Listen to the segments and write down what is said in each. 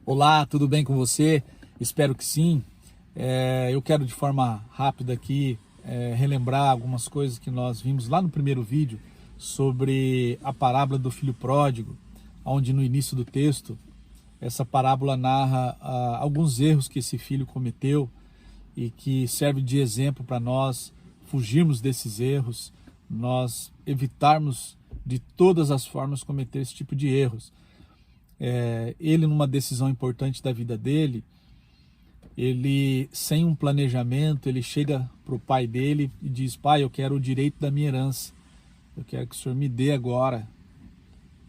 Olá, tudo bem com você? Espero que sim. Eu quero de forma rápida aqui relembrar algumas coisas que nós vimos lá no primeiro vídeo sobre a parábola do filho pródigo, onde no início do texto essa parábola narra alguns erros que esse filho cometeu e que serve de exemplo para nós fugirmos desses erros, nós evitarmos de todas as formas cometer esse tipo de erros. Ele, numa decisão importante da vida dele, ele, sem um planejamento, ele chega para o pai dele e diz: pai, eu quero o direito da minha herança, eu quero que o senhor me dê agora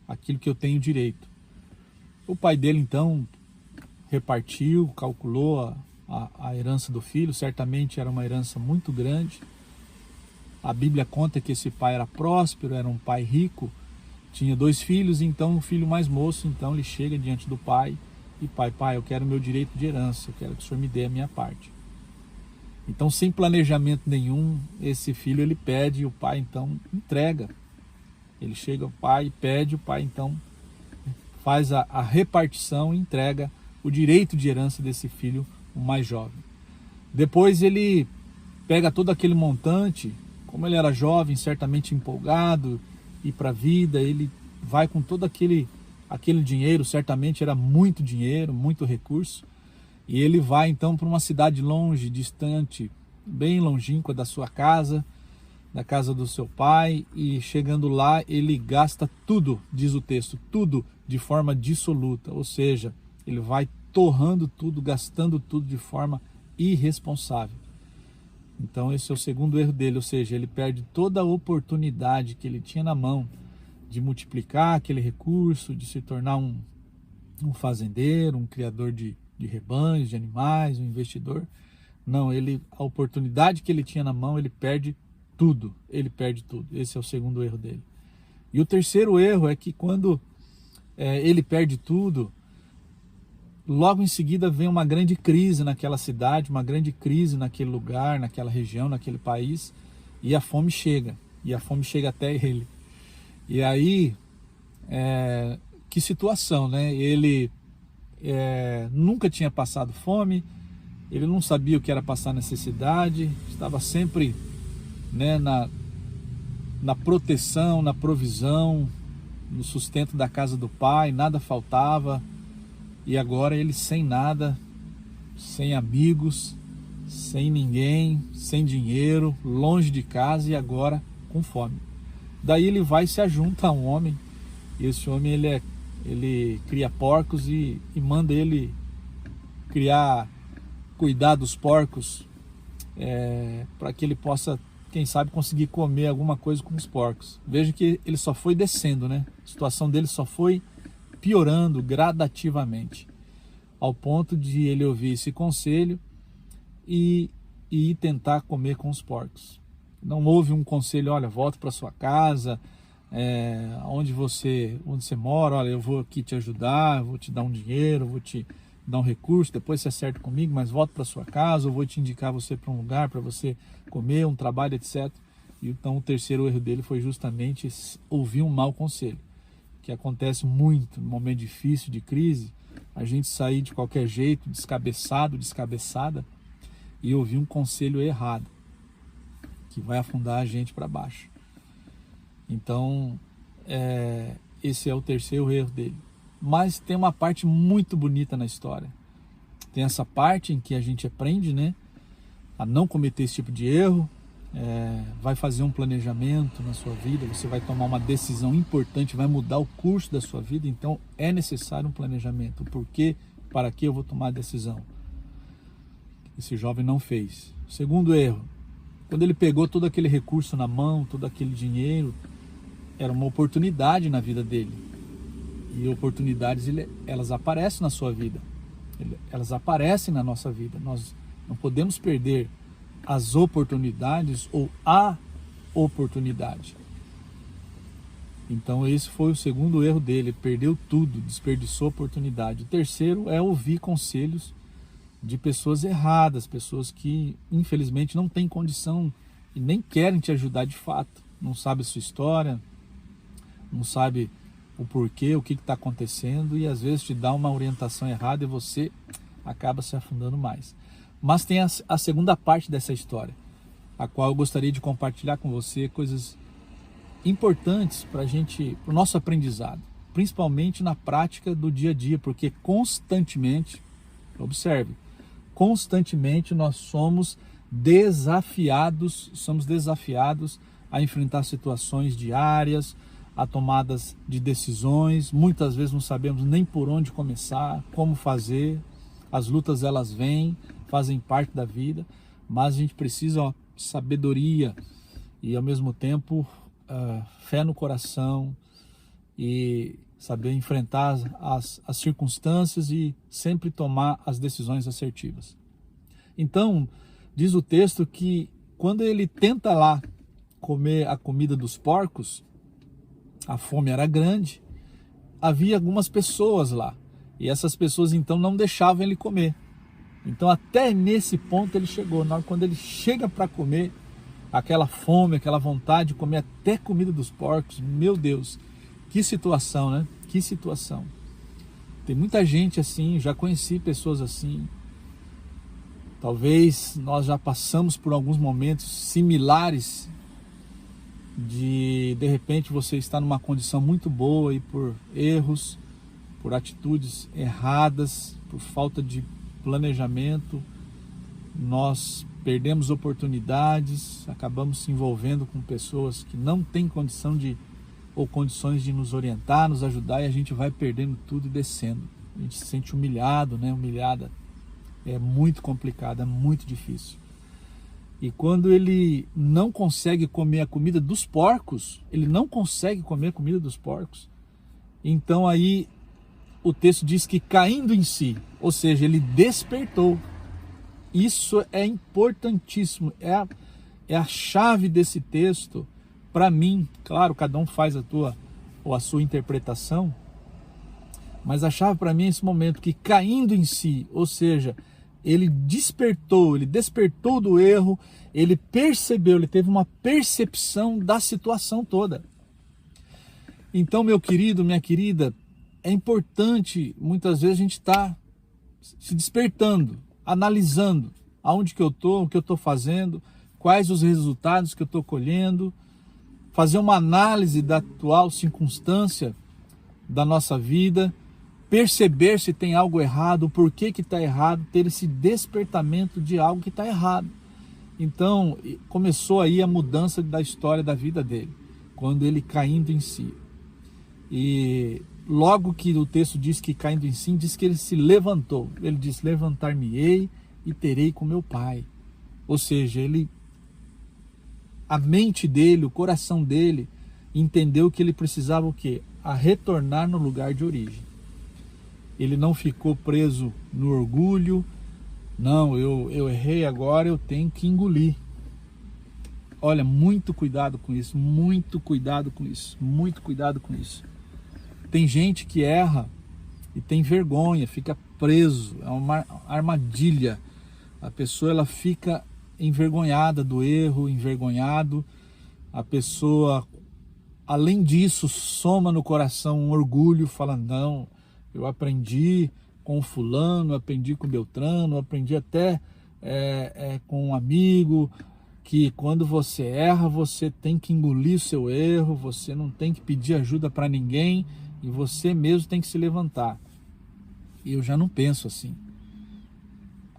aquilo que eu tenho direito. O pai dele então repartiu, calculou a herança do filho, certamente era uma herança muito grande. A Bíblia conta que esse pai era próspero, era um pai rico, tinha 2 filhos, então o filho mais moço, então ele chega diante do pai e pai, eu quero meu direito de herança, eu quero que o senhor me dê a minha parte. Então, sem planejamento nenhum, esse filho ele pede e o pai então entrega. Ele chega ao pai e pede, o pai então faz a repartição e entrega o direito de herança desse filho, o mais jovem. Depois ele pega todo aquele montante, como ele era jovem, certamente empolgado, e para a vida, ele vai com todo aquele dinheiro, certamente era muito dinheiro, muito recurso, e ele vai então para uma cidade longe, distante, bem longínqua da sua casa, da casa do seu pai, e chegando lá ele gasta tudo, diz o texto, tudo de forma dissoluta, ou seja, ele vai torrando tudo, gastando tudo de forma irresponsável. Então esse é o segundo erro dele, ou seja, ele perde toda a oportunidade que ele tinha na mão de multiplicar aquele recurso, de se tornar um fazendeiro, um criador de rebanhos, de animais, um investidor. Não, a oportunidade que ele tinha na mão, ele perde tudo, Esse é o segundo erro dele. E o terceiro erro é que quando ele perde tudo, logo em seguida vem uma grande crise naquela cidade, uma grande crise naquele lugar, naquela região, naquele país, e a fome chega até ele. E aí, que situação, né? Ele nunca tinha passado fome, ele não sabia o que era passar necessidade, estava sempre, né, na proteção, na provisão, no sustento da casa do pai, nada faltava. E agora ele sem nada, sem amigos, sem ninguém, sem dinheiro, longe de casa e agora com fome. Daí ele vai e se ajunta a um homem, e esse homem ele cria porcos e manda ele cuidar dos porcos, para que ele possa, quem sabe, conseguir comer alguma coisa com os porcos. Veja que ele só foi descendo, né? A situação dele só foi piorando gradativamente, ao ponto de ele ouvir esse conselho e ir tentar comer com os porcos. Não houve um conselho: olha, volta para sua casa, onde você mora, olha, eu vou aqui te ajudar, vou te dar um dinheiro, vou te dar um recurso, depois você acerta comigo, mas volta para sua casa, eu vou te indicar você para um lugar para você comer, um trabalho, etc. E então o terceiro erro dele foi justamente ouvir um mau conselho, que acontece muito no momento difícil de crise, a gente sair de qualquer jeito, descabeçado, descabeçada, e ouvir um conselho errado, que vai afundar a gente para baixo. Então, esse é o terceiro erro dele. Mas tem uma parte muito bonita na história. Tem essa parte em que a gente aprende, né, a não cometer esse tipo de erro, vai fazer um planejamento na sua vida, você vai tomar uma decisão importante, vai mudar o curso da sua vida, então é necessário um planejamento. Por quê? Para que eu vou tomar a decisão? Esse jovem não fez. Segundo erro, quando ele pegou todo aquele recurso na mão, todo aquele dinheiro, era uma oportunidade na vida dele. E oportunidades, elas aparecem na sua vida, elas aparecem na nossa vida. Nós não podemos perder as oportunidades ou a oportunidade. Então esse foi o segundo erro dele, perdeu tudo, desperdiçou a oportunidade. O terceiro é ouvir conselhos de pessoas erradas, pessoas que infelizmente não têm condição e nem querem te ajudar de fato, não sabe a sua história, não sabe o porquê, o que está acontecendo, e às vezes te dá uma orientação errada e você acaba se afundando mais. Mas tem a segunda parte dessa história, a qual eu gostaria de compartilhar com você coisas importantes para o nosso aprendizado, principalmente na prática do dia a dia, porque constantemente, observe, constantemente nós somos desafiados a enfrentar situações diárias, a tomadas de decisões. Muitas vezes não sabemos nem por onde começar, como fazer. As lutas, elas vêm, fazem parte da vida, mas a gente precisa sabedoria e ao mesmo tempo fé no coração e saber enfrentar as circunstâncias e sempre tomar as decisões assertivas. Então, diz o texto que quando ele tenta lá comer a comida dos porcos, a fome era grande, havia algumas pessoas lá, e essas pessoas então não deixavam ele comer. Então até nesse ponto ele chegou. Quando ele chega para comer, aquela fome, aquela vontade de comer até comida dos porcos, meu Deus, que situação, né? Que situação. Tem muita gente assim, já conheci pessoas assim. Talvez nós já passamos por alguns momentos similares de repente você está numa condição muito boa e por erros, por atitudes erradas, por falta de planejamento, nós perdemos oportunidades, acabamos se envolvendo com pessoas que não têm condições de nos orientar, nos ajudar, e a gente vai perdendo tudo e descendo. A gente se sente humilhado, né? Humilhada. É muito complicado, é muito difícil. E quando ele não consegue comer a comida dos porcos, então aí o texto diz que caindo em si, ou seja, ele despertou. Isso é importantíssimo, é a chave desse texto para mim. Claro, cada um faz a sua interpretação, mas a chave para mim é esse momento que caindo em si, ou seja, ele despertou do erro, ele percebeu, ele teve uma percepção da situação toda. Então, meu querido, minha querida, é importante, muitas vezes a gente está se despertando, analisando aonde que eu estou, o que eu estou fazendo, quais os resultados que eu estou colhendo, fazer uma análise da atual circunstância da nossa vida, perceber se tem algo errado, o porquê que está errado, ter esse despertamento de algo que está errado. Então, começou aí a mudança da história da vida dele, quando ele caindo em si. E logo que o texto diz que caindo em si, diz que ele se levantou. Ele diz, levantar-me-ei e terei com meu pai. Ou seja, a mente dele, o coração dele, entendeu que ele precisava o quê? A retornar no lugar de origem. Ele não ficou preso no orgulho. Não, eu errei agora, eu tenho que engolir. Olha, muito cuidado com isso, muito cuidado com isso, muito cuidado com isso. Tem gente que erra e tem vergonha, fica preso, é uma armadilha. A pessoa ela fica envergonhada do erro, envergonhado. A pessoa, além disso, soma no coração um orgulho, fala, não, eu aprendi com o fulano, aprendi com o Beltrano, aprendi até com um amigo, que quando você erra, você tem que engolir o seu erro, você não tem que pedir ajuda para ninguém e você mesmo tem que se levantar. E eu já não penso assim.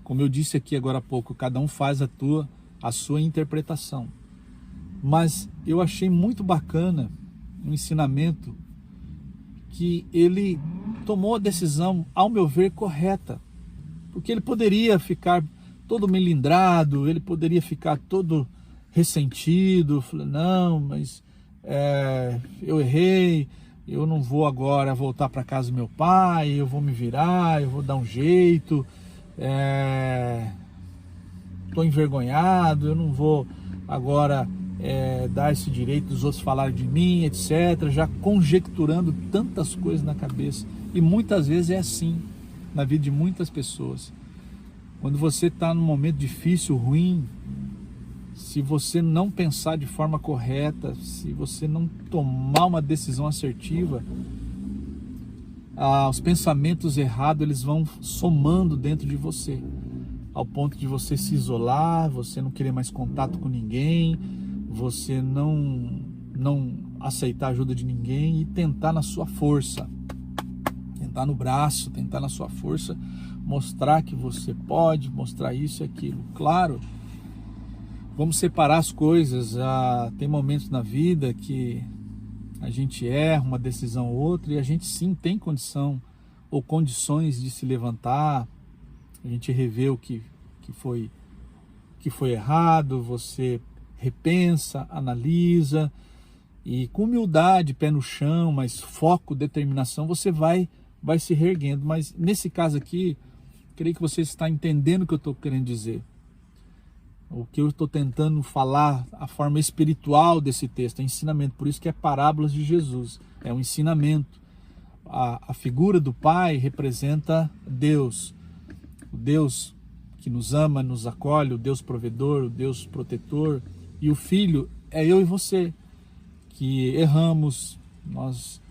Como eu disse aqui agora há pouco, cada um faz a sua interpretação. Mas eu achei muito bacana um ensinamento que ele tomou a decisão, ao meu ver, correta. Porque ele poderia ficar todo melindrado, ele poderia ficar todo ressentido, falando, não, mas eu errei, eu não vou agora voltar para casa do meu pai, eu vou me virar, eu vou dar um jeito, estou envergonhado, eu não vou agora dar esse direito dos outros falarem de mim, etc. Já conjecturando tantas coisas na cabeça. E muitas vezes é assim na vida de muitas pessoas. Quando você está num momento difícil, ruim, se você não pensar de forma correta, se você não tomar uma decisão assertiva, os pensamentos errados, eles vão somando dentro de você, ao ponto de você se isolar, você não querer mais contato com ninguém, você não aceitar a ajuda de ninguém e tentar na sua força, tentar no braço, tentar na sua força, mostrar que você pode, mostrar isso e aquilo. Claro, vamos separar as coisas. Tem momentos na vida que a gente erra uma decisão ou outra e a gente sim tem condição ou condições de se levantar, a gente rever o que foi errado, você repensa, analisa e com humildade, pé no chão, mas foco, determinação, você vai se reerguendo. Mas nesse caso aqui, creio que você está entendendo o que eu estou querendo dizer. O que eu estou tentando falar, a forma espiritual desse texto, é ensinamento. Por isso que é parábolas de Jesus, é um ensinamento. A figura do Pai representa Deus, o Deus que nos ama, nos acolhe, o Deus provedor, o Deus protetor. E o Filho é eu e você, que erramos, nós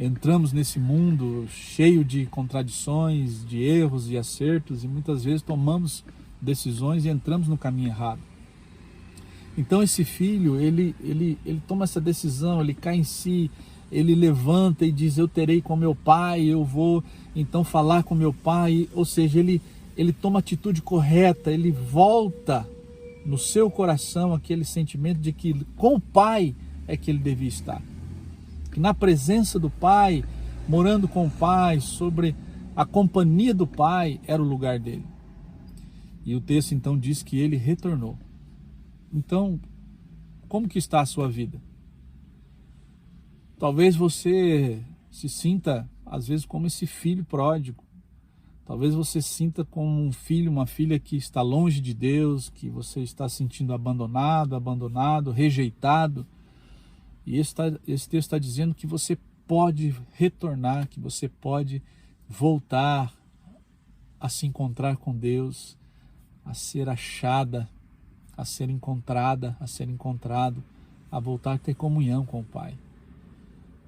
entramos nesse mundo cheio de contradições, de erros e acertos, e muitas vezes tomamos decisões e entramos no caminho errado. Então esse filho, ele toma essa decisão, ele cai em si, ele levanta e diz: eu terei com meu pai, eu vou então falar com meu pai. Ou seja, ele toma a atitude correta, ele volta no seu coração aquele sentimento de que com o pai é que ele devia estar, que na presença do pai, morando com o pai, sobre a companhia do pai, era o lugar dele. E o texto então diz que ele retornou. Então, como que está a sua vida? Talvez você se sinta, às vezes, como esse filho pródigo. Talvez você se sinta como um filho, uma filha que está longe de Deus, que você está se sentindo abandonado, rejeitado. E esse texto está dizendo que você pode retornar, que você pode voltar a se encontrar com Deus, a ser achada, a ser encontrada, a ser encontrado, a voltar a ter comunhão com o Pai.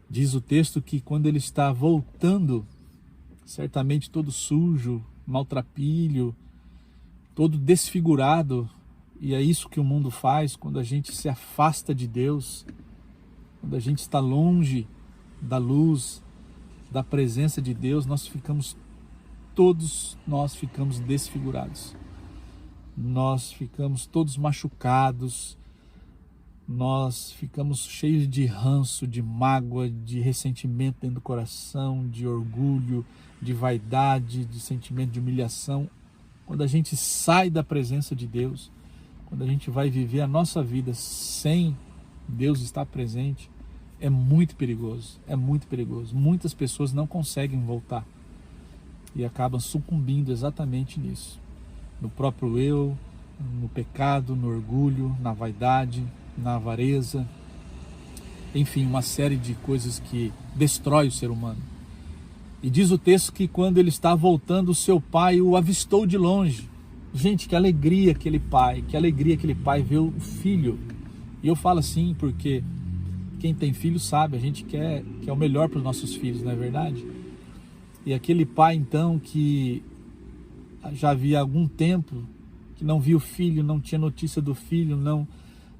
Diz o texto que quando ele está voltando, certamente todo sujo, maltrapilho, todo desfigurado, e é isso que o mundo faz quando a gente se afasta de Deus, quando a gente está longe da luz, da presença de Deus, todos nós ficamos desfigurados. Nós ficamos todos machucados, nós ficamos cheios de ranço, de mágoa, de ressentimento dentro do coração, de orgulho, de vaidade, de sentimento de humilhação. Quando a gente sai da presença de Deus, quando a gente vai viver a nossa vida sem Deus estar presente, é muito perigoso, é muito perigoso. Muitas pessoas não conseguem voltar e acabam sucumbindo exatamente nisso. No próprio eu, no pecado, no orgulho, na vaidade, na avareza, enfim, uma série de coisas que destrói o ser humano. E diz o texto que quando ele está voltando, o seu pai o avistou de longe. Gente, que alegria aquele pai ver o filho. E eu falo assim porque quem tem filho sabe, a gente quer o melhor para os nossos filhos, não é verdade? E aquele pai então que já havia algum tempo que não via o filho, não tinha notícia do filho,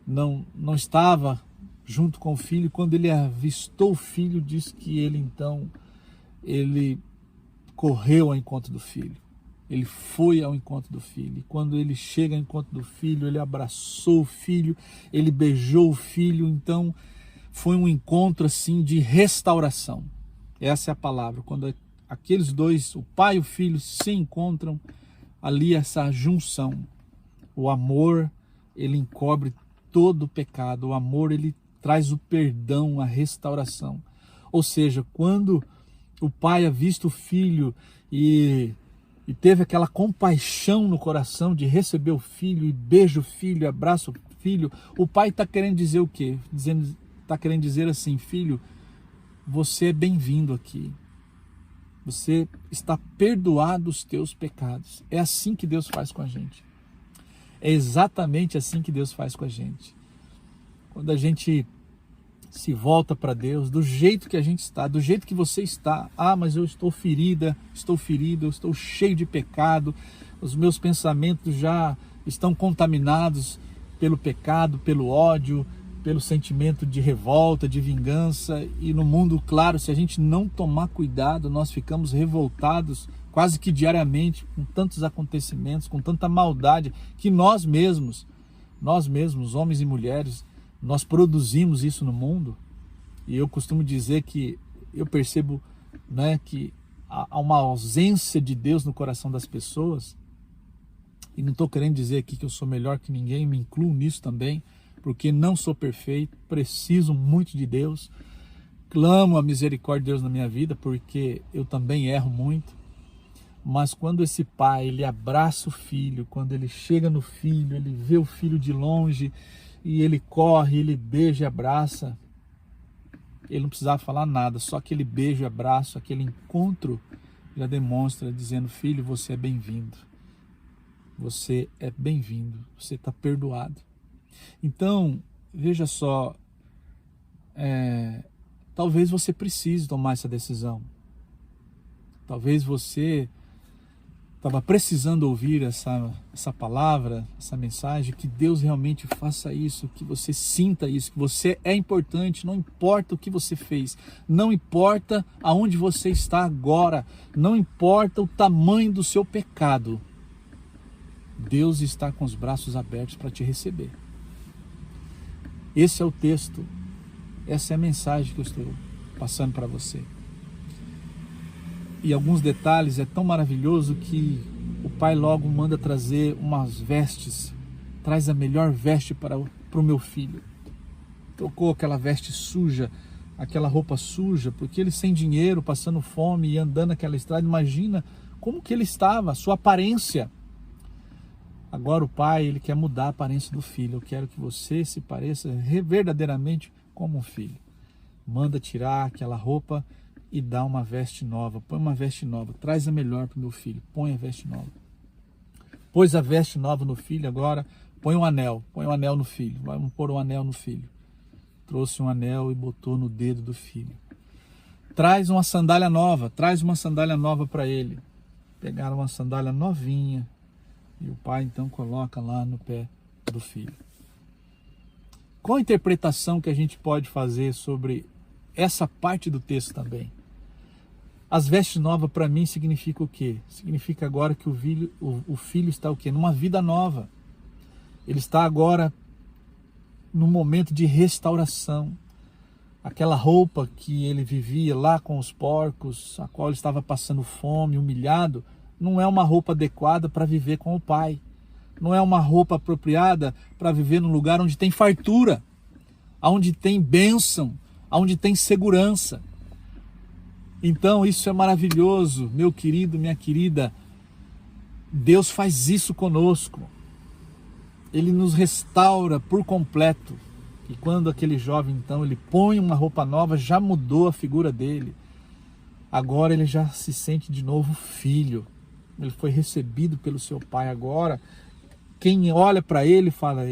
não estava junto com o filho. Quando ele avistou o filho, diz que ele correu ao encontro do filho. Ele foi ao encontro do filho. E quando ele chega ao encontro do filho, ele abraçou o filho, ele beijou o filho. Então foi um encontro assim de restauração. Essa é a palavra. Quando aqueles dois, o pai e o filho, se encontram, ali essa junção. O amor, ele encobre todo o pecado. O amor, ele traz o perdão, a restauração. Ou seja, quando o pai avista o filho e teve aquela compaixão no coração de receber o filho e beija o filho, abraça o filho, o pai está querendo dizer o quê? Está querendo dizer assim: filho, você é bem-vindo aqui. Você está perdoado os teus pecados. É assim que Deus faz com a gente. É exatamente assim que Deus faz com a gente. Quando a gente se volta para Deus, do jeito que a gente está, do jeito que você está. Ah, mas eu estou ferida, estou ferido, eu estou cheio de pecado, os meus pensamentos já estão contaminados pelo pecado, pelo ódio, pelo sentimento de revolta, de vingança. E no mundo, claro, se a gente não tomar cuidado, nós ficamos revoltados quase que diariamente com tantos acontecimentos, com tanta maldade que nós mesmos, homens e mulheres, nós produzimos isso no mundo. E eu costumo dizer que eu percebo, né, que há uma ausência de Deus no coração das pessoas. E não estou querendo dizer aqui que eu sou melhor que ninguém, me incluo nisso também, porque não sou perfeito, preciso muito de Deus, clamo a misericórdia de Deus na minha vida, porque eu também erro muito. Mas quando esse pai, ele abraça o filho, quando ele chega no filho, ele vê o filho de longe e ele corre, ele beija e abraça, ele não precisava falar nada, só aquele beijo e abraço, aquele encontro já demonstra, dizendo: filho, você é bem-vindo, você é bem-vindo, você está perdoado. Então, veja só, talvez você precise tomar essa decisão, talvez você estava precisando ouvir essa palavra, essa mensagem, que Deus realmente faça isso, que você sinta isso, que você é importante, não importa o que você fez, não importa aonde você está agora, não importa o tamanho do seu pecado, Deus está com os braços abertos para te receber. Esse é o texto, essa é a mensagem que eu estou passando para você. E alguns detalhes, é tão maravilhoso que o pai logo manda trazer umas vestes, traz a melhor veste para o meu filho. Trocou aquela veste suja, aquela roupa suja, porque ele sem dinheiro, passando fome e andando naquela estrada, imagina como que ele estava, a sua aparência. Agora o pai, ele quer mudar a aparência do filho. Eu quero que você se pareça verdadeiramente como um filho. Manda tirar aquela roupa e dá uma veste nova, põe uma veste nova, traz a melhor para o meu filho, põe a veste nova. Pôs a veste nova no filho, agora põe um anel no filho, vamos pôr um anel no filho. Trouxe um anel e botou no dedo do filho. Traz uma sandália nova para ele. Pegaram uma sandália novinha e o pai então coloca lá no pé do filho. Qual a interpretação que a gente pode fazer sobre essa parte do texto também? As vestes novas para mim significa o quê? Significa agora que o filho está o quê? Numa vida nova. Ele está agora num momento de restauração. Aquela roupa que ele vivia lá com os porcos, a qual ele estava passando fome, humilhado, não é uma roupa adequada para viver com o pai. Não é uma roupa apropriada para viver num lugar onde tem fartura, onde tem bênção, onde tem segurança. Então isso é maravilhoso, meu querido, minha querida. Deus faz isso conosco. Ele nos restaura por completo. E quando aquele jovem então, ele põe uma roupa nova, já mudou a figura dele. Agora ele já se sente de novo filho. Ele foi recebido pelo seu pai agora. Quem olha para ele fala: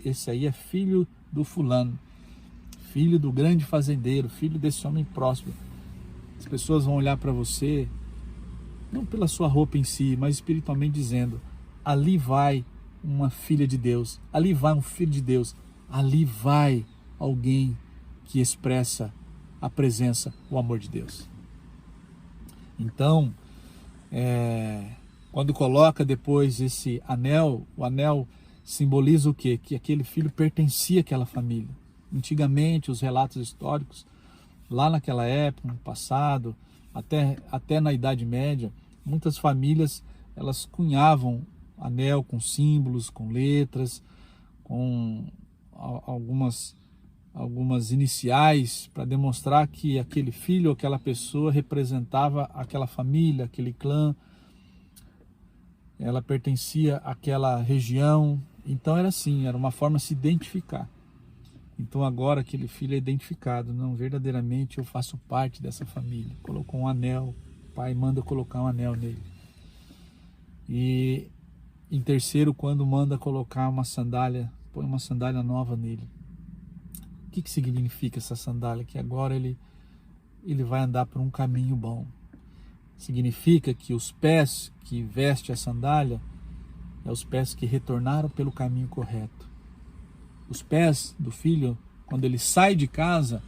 esse aí é filho do fulano, filho do grande fazendeiro, filho desse homem próspero. As pessoas vão olhar para você, não pela sua roupa em si, mas espiritualmente dizendo: ali vai uma filha de Deus, ali vai um filho de Deus, ali vai alguém que expressa a presença, o amor de Deus. Então, quando coloca depois esse anel, o anel simboliza o quê? Que aquele filho pertencia àquela família. Antigamente, os relatos históricos, lá naquela época, no passado, até na Idade Média, muitas famílias, elas cunhavam anel com símbolos, com letras, com algumas iniciais para demonstrar que aquele filho ou aquela pessoa representava aquela família, aquele clã, ela pertencia àquela região. Então era assim, era uma forma de se identificar. Então agora aquele filho é identificado: não, verdadeiramente eu faço parte dessa família. Colocou um anel, o pai manda colocar um anel nele. E em terceiro, quando manda colocar uma sandália, põe uma sandália nova nele. que significa essa sandália? Que agora ele vai andar por um caminho bom. Significa que os pés que veste a sandália é os pés que retornaram pelo caminho correto. Os pés do filho, quando ele sai de casa,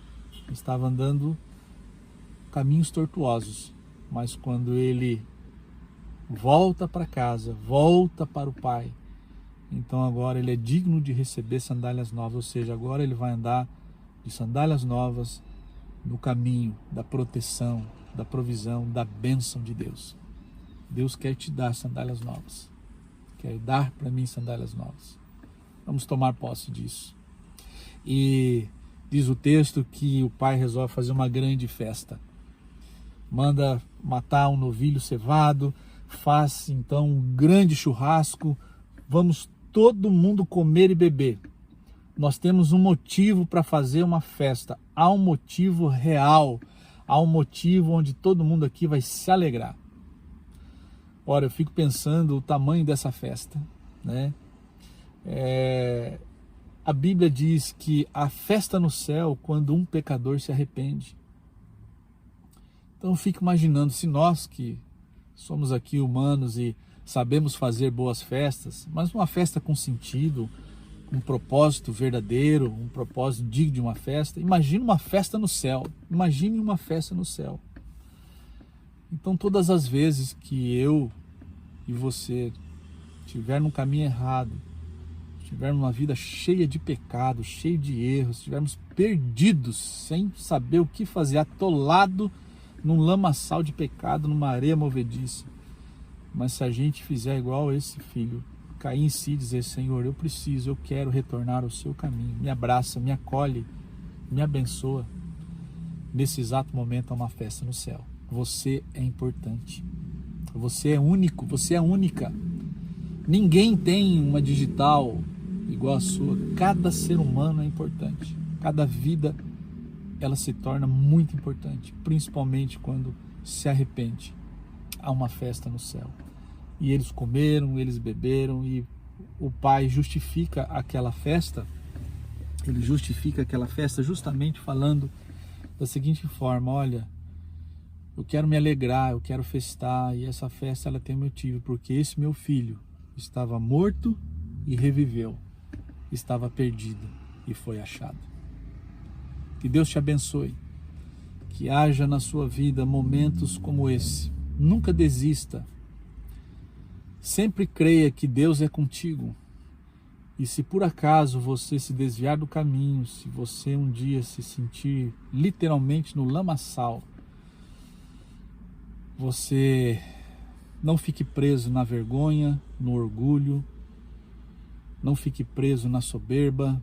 estava andando caminhos tortuosos, mas quando ele volta para casa, volta para o pai, então agora ele é digno de receber sandálias novas, ou seja, agora ele vai andar de sandálias novas no caminho da proteção, da provisão, da bênção de Deus. Deus quer te dar sandálias novas, quer dar para mim sandálias novas. Vamos tomar posse disso. E diz o texto que o pai resolve fazer uma grande festa. Manda matar um novilho cevado, faz então um grande churrasco, vamos todo mundo comer e beber. Nós temos um motivo para fazer uma festa, há um motivo real, há um motivo onde todo mundo aqui vai se alegrar. Ora, eu fico pensando o tamanho dessa festa, né? A Bíblia diz que há festa no céu quando um pecador se arrepende. Então eu fico imaginando, se nós que somos aqui humanos e sabemos fazer boas festas, mas uma festa com sentido, um propósito verdadeiro, um propósito digno de uma festa, imagine uma festa no céu, imagine uma festa no céu. Então todas as vezes que eu e você estiver no caminho errado, estivermos uma vida cheia de pecado, cheia de erros, estivermos perdidos, sem saber o que fazer, atolado num lamaçal de pecado, numa areia movediça. Mas se a gente fizer igual esse filho, cair em si e dizer: Senhor, eu preciso, eu quero retornar ao seu caminho, me abraça, me acolhe, me abençoa, nesse exato momento há uma festa no céu. Você é importante, você é único, você é única. Ninguém tem uma digital igual a sua. Cada ser humano é importante, cada vida ela se torna muito importante, principalmente quando se arrepende. Há uma festa no céu. E eles comeram, eles beberam, e o pai justifica aquela festa, ele justifica aquela festa justamente falando da seguinte forma: olha, eu quero me alegrar, eu quero festar, e essa festa ela tem motivo, porque esse meu filho estava morto e reviveu, estava perdido e foi achado. Que Deus te abençoe, que haja na sua vida momentos como esse. Nunca desista, sempre creia que Deus é contigo. E se por acaso você se desviar do caminho, se você um dia se sentir literalmente no lamaçal, você não fique preso na vergonha, no orgulho, não fique preso na soberba,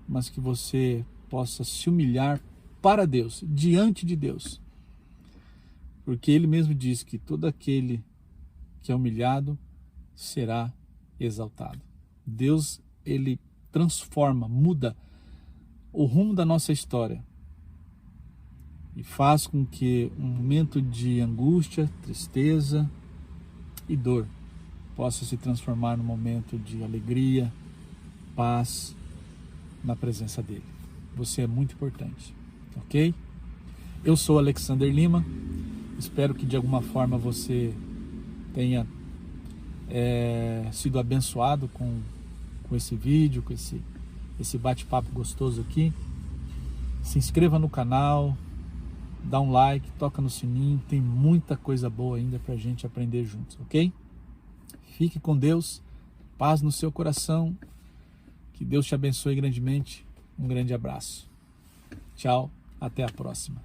mas que você possa se humilhar para Deus, diante de Deus. Porque Ele mesmo diz que todo aquele que é humilhado será exaltado. Deus, Ele transforma, muda o rumo da nossa história e faz com que um momento de angústia, tristeza e dor possa se transformar num momento de alegria, paz na presença dEle. Você é muito importante, ok? Eu sou Alexander Lima, espero que de alguma forma você tenha sido abençoado com esse vídeo, com esse bate-papo gostoso aqui. Se inscreva no canal, dá um like, toca no sininho, tem muita coisa boa ainda pra gente aprender juntos, ok? Fique com Deus, paz no seu coração, que Deus te abençoe grandemente. Um grande abraço. Tchau, até a próxima.